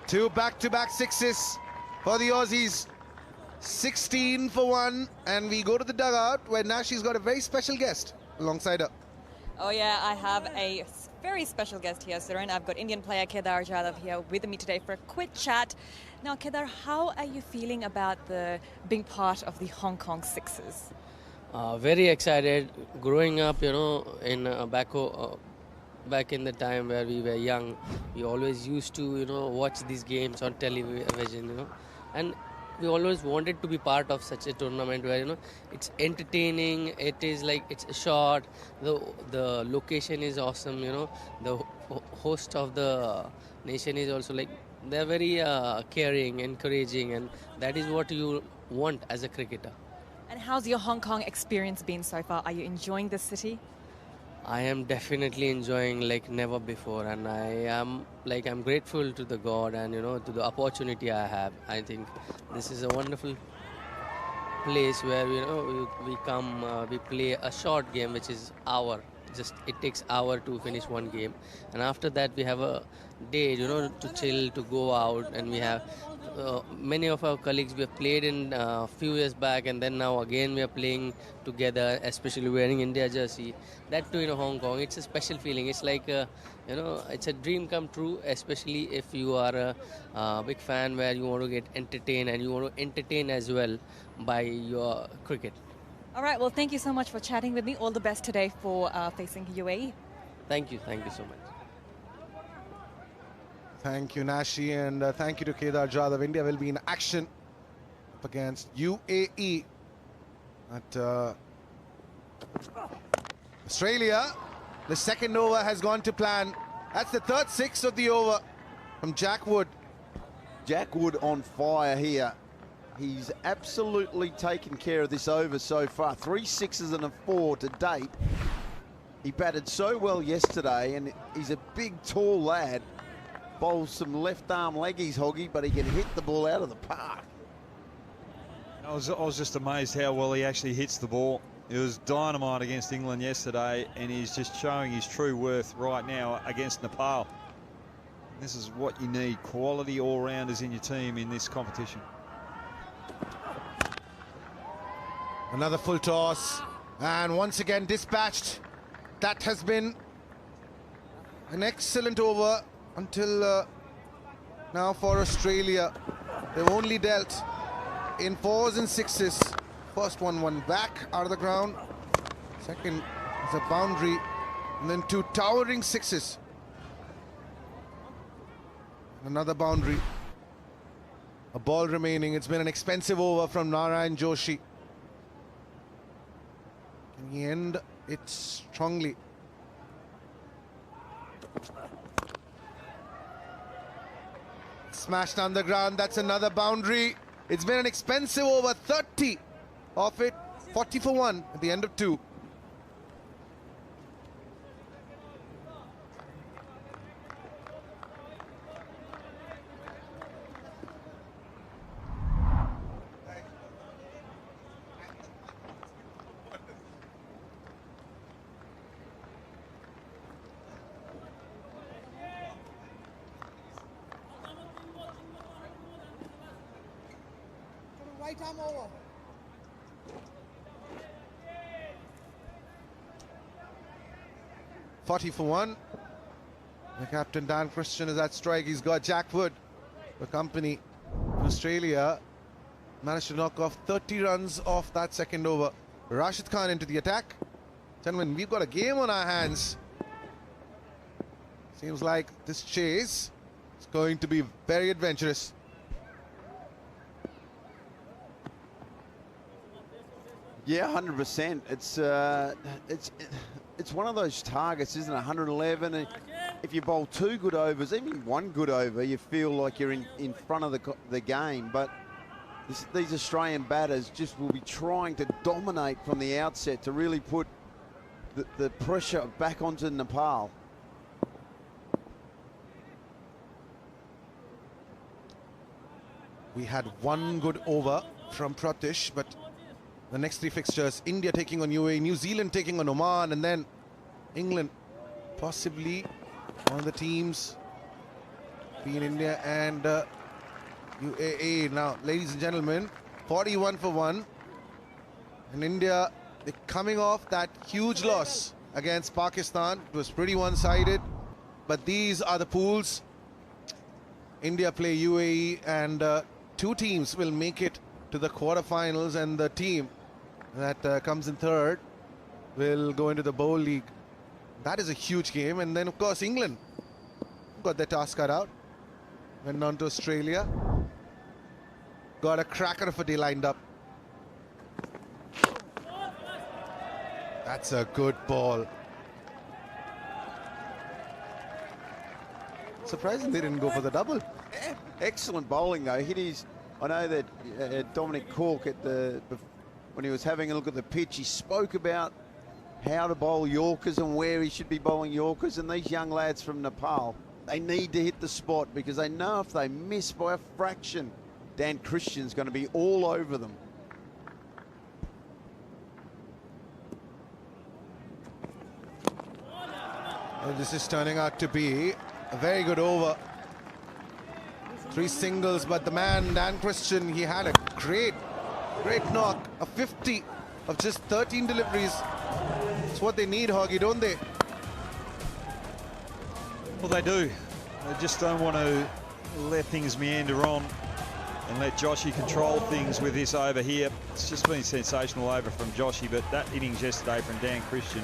Two back-to-back sixes for the Aussies. 16 for one, and we go to the dugout where Nashi's got a very special guest alongside her. Oh yeah, I have a very special guest here, Suren. I've got Indian player Kedar Jadhav here with me today for a quick chat. Now, Kedar, how are you feeling about being part of the Hong Kong Sixers? Very excited. Growing up, in back in the time where we were young, we always used to, watch these games on television, and we always wanted to be part of such a tournament where, it's entertaining. It is like it's short. The location is awesome. The host of the nation is also like they're very caring, encouraging, and that is what you want as a cricketer. And how's your Hong Kong experience been so far? Are you enjoying the city? I am definitely enjoying like never before, and I'm grateful to the God and to the opportunity I have. I think this is a wonderful place where we come, we play a short game which is hour. It takes hour to finish one game, and after that we have a day to chill, to go out, and we have many of our colleagues we have played in a few years back, and then now again we are playing together, especially wearing India jersey. That too in Hong Kong, it's a special feeling. It's like it's a dream come true, especially if you are a big fan where you want to get entertained and you want to entertain as well by your cricket. All right, well, thank you so much for chatting with me. All the best today for facing UAE. Thank you so much. Thank you, Nashi, and thank you to Kedar Jadhav. India will be in action up against UAE at Australia. The second over has gone to plan. That's the third six of the over from Jack Wood. Jack Wood on fire here. He's absolutely taken care of this over so far. 3 sixes and a 4 to date. He batted so well yesterday, and he's a big, tall lad. Bowls some left-arm leggies, Hoggy, but he can hit the ball out of the park. I was just amazed how well he actually hits the ball. It was dynamite against England yesterday, and he's just showing his true worth right now against Nepal. This is what you need, quality all-rounders in your team in this competition. Another full toss, and once again dispatched. That has been an excellent over until now for Australia. They've only dealt in 4s and 6s. First one back out of the ground. Second is a boundary, and then 2 towering 6s. Another boundary. A ball remaining. It's been an expensive over from Narayan Joshi. Can he end it strongly? Smashed on the ground. That's another boundary. It's been an expensive over. 30 of it. 40 for 1 at the end of 2. Right arm over. $40 for 1. The captain Dan Christian is at strike. He's got Jack Wood, the company in Australia. Managed to knock off 30 runs off that second over. Rashid Khan into the attack. Gentlemen, we've got a game on our hands. Seems like this chase is going to be very adventurous. Yeah, 100%. It's one of those targets, isn't it? 111. And if you bowl 2 good overs, even 1 good over, you feel like you're in front of the game. But these Australian batters just will be trying to dominate from the outset to really put the pressure back onto Nepal. We had 1 good over from Pratish, but the next 3 fixtures, India taking on UAE, New Zealand taking on Oman, and then England, possibly one of the teams between India and UAE. Now, ladies and gentlemen, 41 for 1. And India, they're coming off that huge loss against Pakistan. It was pretty one-sided. But these are the pools. India play UAE, and 2 teams will make it to the quarterfinals, and the team that comes in third will go into the Bowl League. That is a huge game. And then, of course, England got their task cut out. Went on to Australia. Got a cracker of a day lined up. That's a good ball. Surprising they didn't go for the double. Excellent bowling though. Hit his. I know that Dominic Cork when he was having a look at the pitch, he spoke about how to bowl Yorkers and where he should be bowling Yorkers. And these young lads from Nepal, they need to hit the spot, because they know if they miss by a fraction, Dan Christian's going to be all over them. Well, this is turning out to be a very good over. 3 singles, but the man, Dan Christian, he had a great knock. A 50 of just 13 deliveries. It's what they need, Hoggy, don't they? Well, they do. They just don't want to let things meander on and let Joshy control things with this over here. It's just been sensational over from Joshy, but that innings yesterday from Dan Christian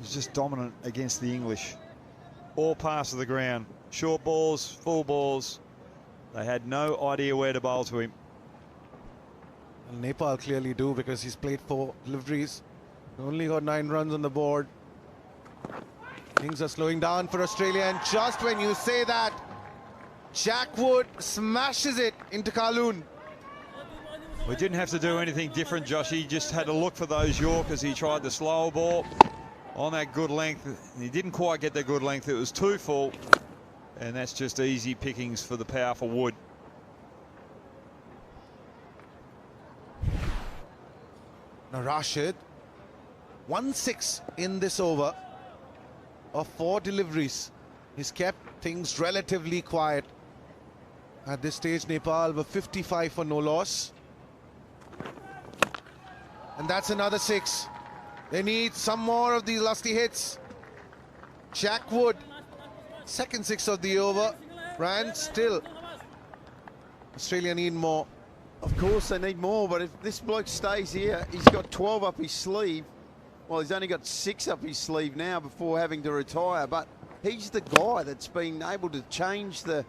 was just dominant against the English. All pass to the ground. Short balls, full balls. They had no idea where to bowl to him. Well, Nepal clearly do, because he's played 4 deliveries. Only got 9 runs on the board. Things are slowing down for Australia, and just when you say that, Jack Wood smashes it into Kaloon. We didn't have to do anything different, Josh. He just had to look for those Yorkers. He tried the slower ball on that good length. He didn't quite get that good length. It was too full, and that's just easy pickings for the powerful Wood. Now Rashid, 1-6 in this over of 4 deliveries. He's kept things relatively quiet. At this stage, Nepal were 55 for no loss. And that's another 6. They need some more of these lusty hits. Jack Wood, second 6 of the over. Ryan, still, Australia need more. Of course they need more, but if this bloke stays here, he's got 12 up his sleeve. Well, he's only got 6 up his sleeve now before having to retire, but he's the guy that's been able to change the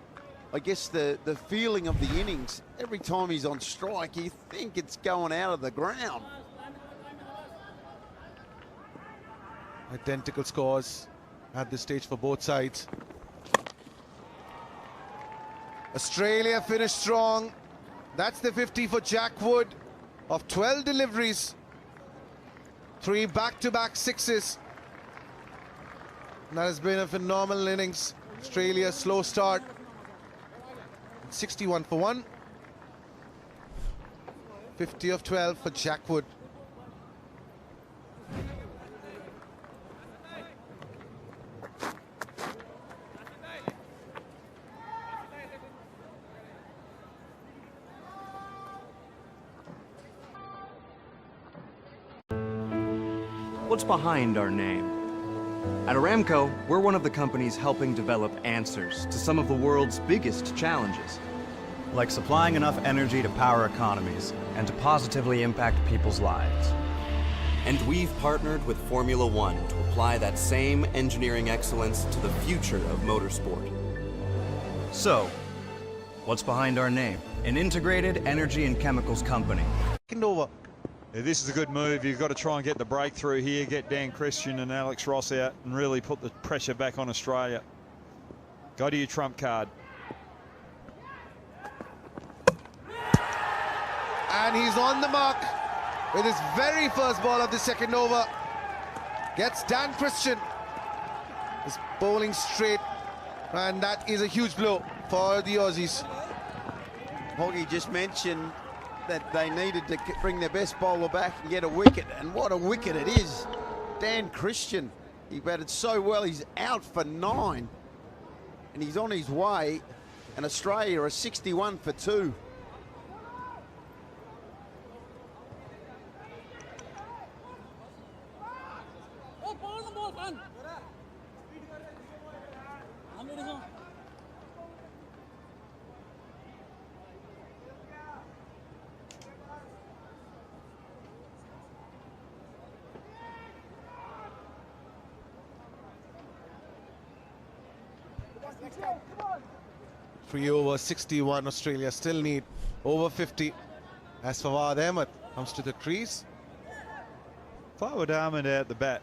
feeling of the innings. Every time he's on strike, you think it's going out of the ground. Identical scores at this stage for both sides. Australia finished strong. That's the 50 for Jack Wood of 12 deliveries. 3 back-to-back 6s. That has been a phenomenal innings. Australia slow start. 61 for 1. 50 of 12 for Jack Wood. What's behind our name? At Aramco, we're one of the companies helping develop answers to some of the world's biggest challenges. Like supplying enough energy to power economies and to positively impact people's lives. And we've partnered with Formula One to apply that same engineering excellence to the future of motorsport. So, what's behind our name? An integrated energy and chemicals company. Second over. Yeah, this is a good move. You've got to try and get the breakthrough here, get Dan Christian and Alex Ross out and really put the pressure back on Australia. Go to your trump card. And he's on the mark with his very first ball of the second over. Gets Dan Christian. Is bowling straight, and that is a huge blow for the Aussies. Hoggy just mentioned that they needed to bring their best bowler back and get a wicket, and what a wicket it is. Dan Christian, he batted so well, he's out for 9. and he's on his way, and Australia are 61 for 2. Free over 61, Australia still need over 50. As Fawad Ahmed comes to the crease. If I were Ahmed out the bat,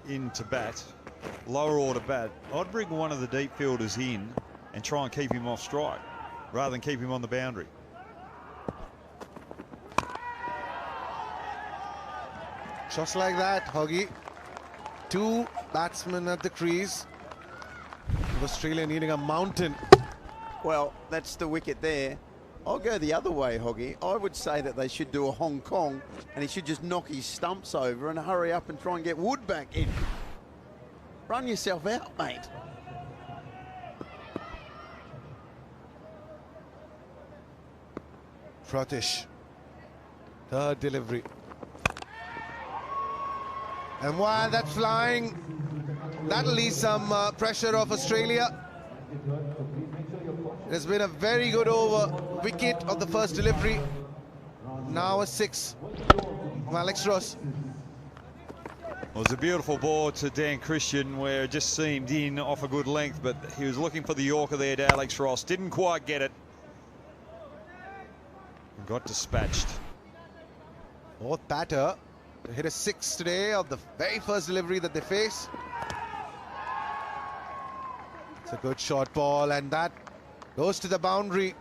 into bat, lower order bat, I'd bring one of the deep fielders in and try and keep him off strike rather than keep him on the boundary. Just like that, Hoggy. 2 batsmen at the crease. Australia needing a mountain. Well, that's the wicket there. I'll go the other way, Hoggy. I would say that they should do a Hong Kong and he should just knock his stumps over and hurry up and try and get Wood back in. Run yourself out, mate. Pratish. Third delivery. And while that's flying, that'll ease some pressure off Australia. It has been a very good over. Wicket of the first delivery. Now a 6 from Alex Ross. Well, it was a beautiful ball to Dan Christian where it just seemed in off a good length, but he was looking for the Yorker there to Alex Ross. Didn't quite get it. And got dispatched. Fourth batter to hit a 6 today of the very first delivery that they face. It's a good short ball, and that goes to the boundary.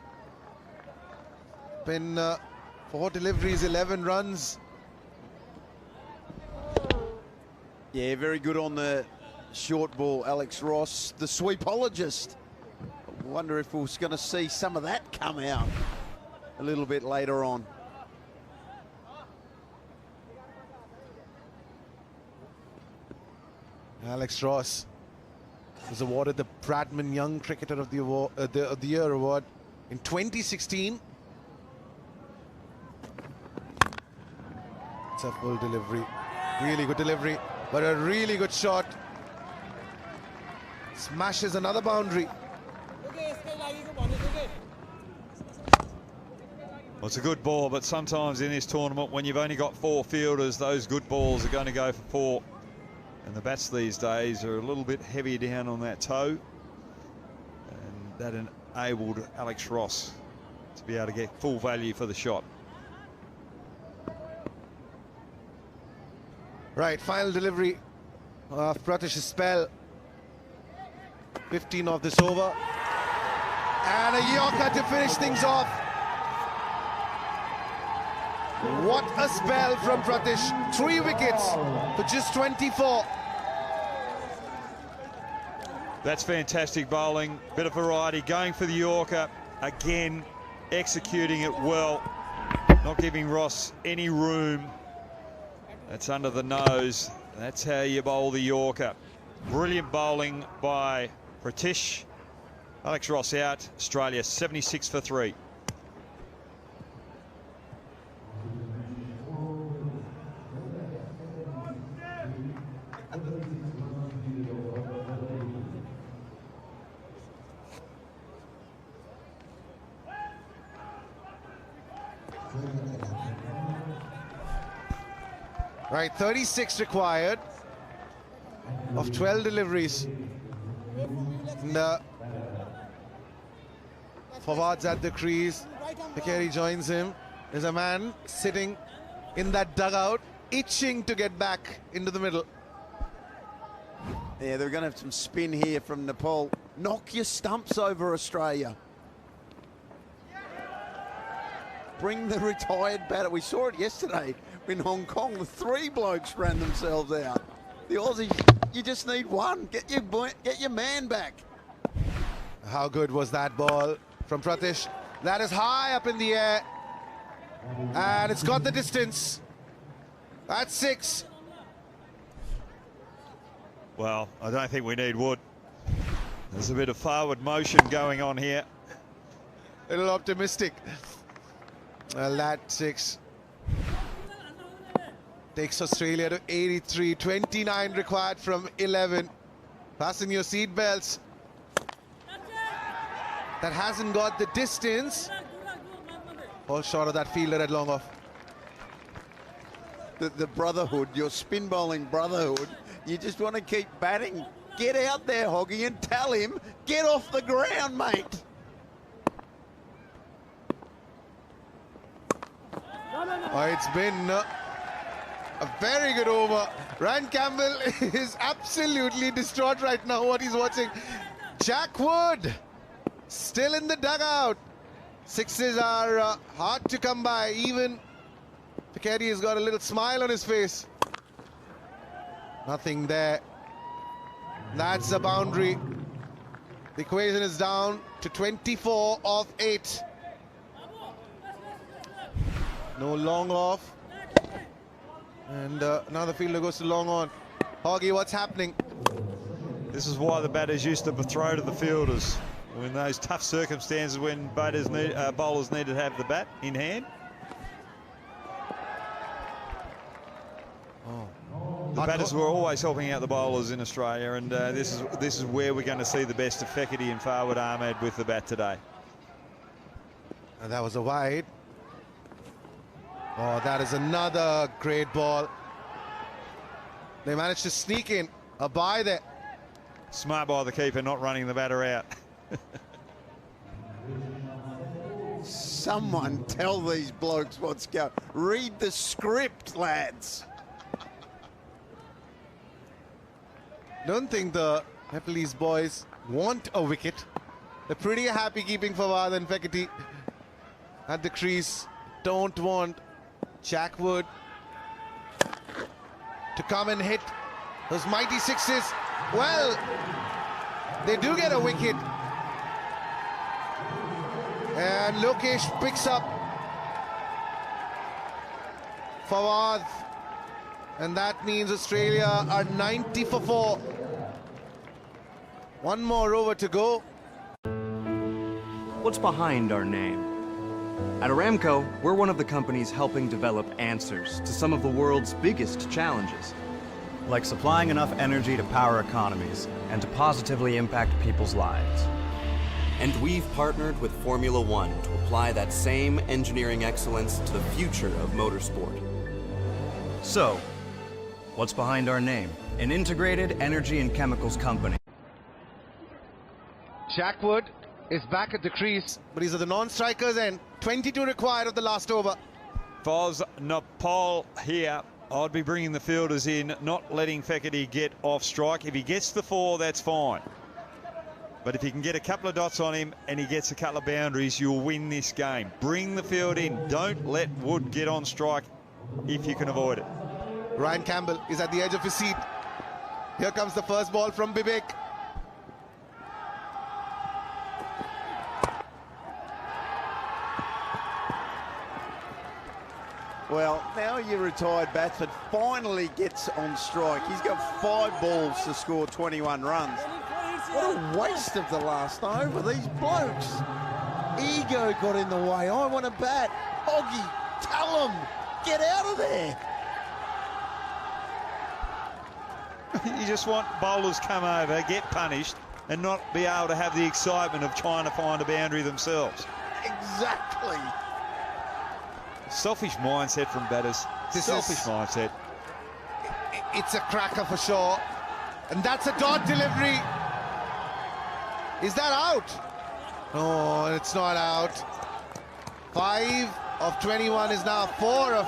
Been 4 deliveries, 11 runs. Yeah, very good on the short ball, Alex Ross, the sweepologist. I wonder if we're going to see some of that come out a little bit later on. Alex Ross was awarded the Bradman Young Cricketer of the Year award in 2016. It's a full delivery, really good delivery, but a really good shot. Smashes another boundary. Well, it's a good ball, but sometimes in this tournament, when you've only got 4 fielders, those good balls are going to go for 4. And the bats these days are a little bit heavier down on that toe. And that enabled Alex Ross to be able to get full value for the shot. Right, final delivery of Pratish's spell. 15 of this over. And a Yorker to finish things off. What a spell from Pratish. 3 wickets for just 24. That's fantastic bowling. Bit of variety. Going for the Yorker. Again, executing it well. Not giving Ross any room. That's under the nose. That's how you bowl the Yorker. Brilliant bowling by Pratish. Alex Ross out. Australia 76 for 3. Right, 36 required of 12 deliveries. And Fawad's at the crease. Pekeri joins him. There's a man sitting in that dugout, itching to get back into the middle. Yeah, they're going to have some spin here from Nepal. Knock your stumps over, Australia. Bring the retired batter. We saw it yesterday in Hong Kong. The 3 blokes ran themselves out. The Aussies, you just need one. Get your man back. How good was that ball from Pratish? That is high up in the air. And it's got the distance. That's 6. Well, I don't think we need Wood. There's a bit of forward motion going on here. A little optimistic. That 6 takes Australia to 83. 29 required from 11. Fasten your seatbelts. That hasn't got the distance. Fall short of that fielder at long off. The brotherhood, your spin bowling brotherhood, you just want to keep batting. Get out there, Hoggy, and tell him, get off the ground, mate. Oh, it's been a very good over. Ryan Campbell is absolutely distraught right now, what he's watching. Jack Wood still in the dugout. Sixes are hard to come by. Even Piquetti has got a little smile on his face. Nothing there. That's a boundary. The equation is down to 24 of 8. No long off. And now the fielder goes to long on. Hoggy, what's happening? This is why the batters used to throw to the fielders. In those tough circumstances when bowlers needed to have the bat in hand. The batters were always helping out the bowlers in Australia, and this is where we're going to see the best of Fekete and Farwood Ahmed with the bat today. And that was a wide. Oh, that is another great ball. They managed to sneak in a bye there. Smart by the keeper, not running the batter out. Someone tell these blokes what's going. Read the script, lads. Don't think the Nepalese boys want a wicket. They're pretty happy keeping Fawad and Fekete at the crease. Don't want Jack Wood to come and hit those mighty sixes. Well, they do get a wicket. And Lokesh picks up Fawad. And that means Australia are 90 for 4. One more over to go. What's behind our name? At Aramco, we're one of the companies helping develop answers to some of the world's biggest challenges. Like supplying enough energy to power economies and to positively impact people's lives. And we've partnered with Formula One to apply that same engineering excellence to the future of motorsport. So, what's behind our name? An integrated energy and chemicals company. Jack Wood is back at the crease, but he's at the non-strikers end. 22 required of the last over. Foz Nepal here. I'd be bringing the fielders in, not letting Fekete get off strike. If he gets the 4, that's fine. But if you can get a couple of dots on him and he gets a couple of boundaries, you'll win this game. Bring the field in. Don't let Wood get on strike if you can avoid it. Ryan Campbell is at the edge of his seat. Here comes the first ball from Bibek. Well, now your retired batsman finally gets on strike. He's got 5 balls to score 21 runs. What a waste of the last over. These blokes. Ego got in the way. I want to bat. Hoggy, tell them. Get out of there. You just want bowlers come over, get punished, and not be able to have the excitement of trying to find a boundary themselves. Exactly. Selfish mindset from batters. Selfish mindset. It's a cracker for sure. And that's a dot delivery. Is that out? No, it's not out. 5 of 21 is now 4 of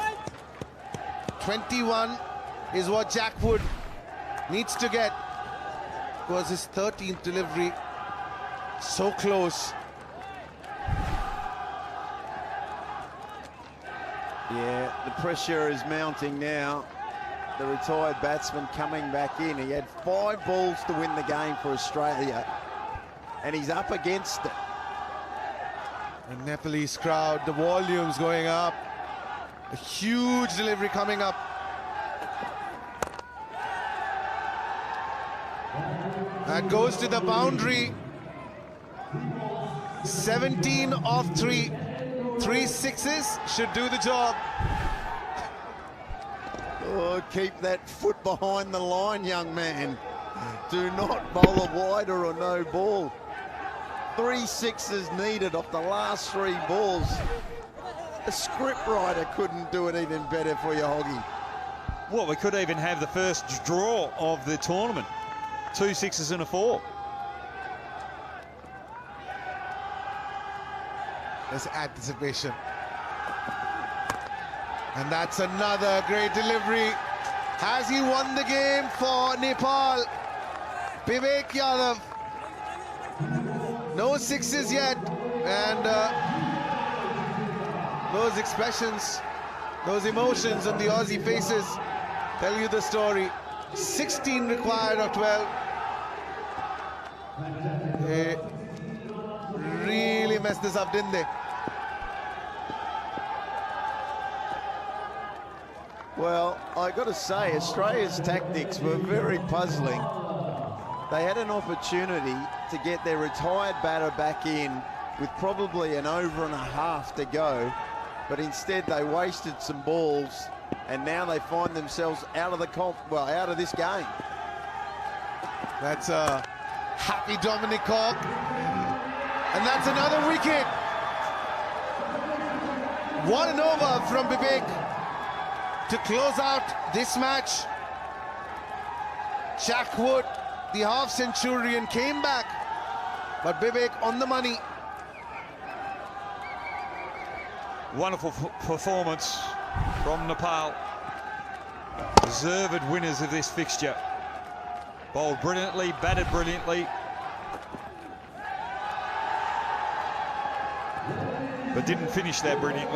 21 is what Jack Wood needs to get. It was his 13th delivery. So close. Yeah, the pressure is mounting now. The retired batsman coming back in. He had 5 balls to win the game for Australia, and he's up against it. The Nepalese crowd, the volume's going up. A huge delivery coming up. That goes to the boundary. 17 of 3. 3 sixes should do the job. Oh, keep that foot behind the line, young man. Do not bowl a wider or no ball. 3 sixes needed off the last 3 balls. A script writer couldn't do it even better for you, Hoggy. Well, we could even have the first draw of the tournament. 2 sixes and a 4. There's anticipation. And that's another great delivery. Has he won the game for Nepal? Vivek Yadav. No sixes yet. And those expressions, those emotions on the Aussie faces tell you the story. 16 required of 12. They really messed this up, didn't they? Well, I got to say, Australia's tactics were very puzzling. They had an opportunity to get their retired batter back in with probably an over and a half to go, but instead they wasted some balls, and now they find themselves out of the out of this game. That's a happy Dominic Cork, and that's another wicket. 1 and over from Vivek to close out this match. Jack Wood, the half-centurion, came back, but Vivek on the money. Wonderful performance from Nepal. Deserved winners of this fixture. Bowled brilliantly, batted brilliantly, but didn't finish that brilliantly.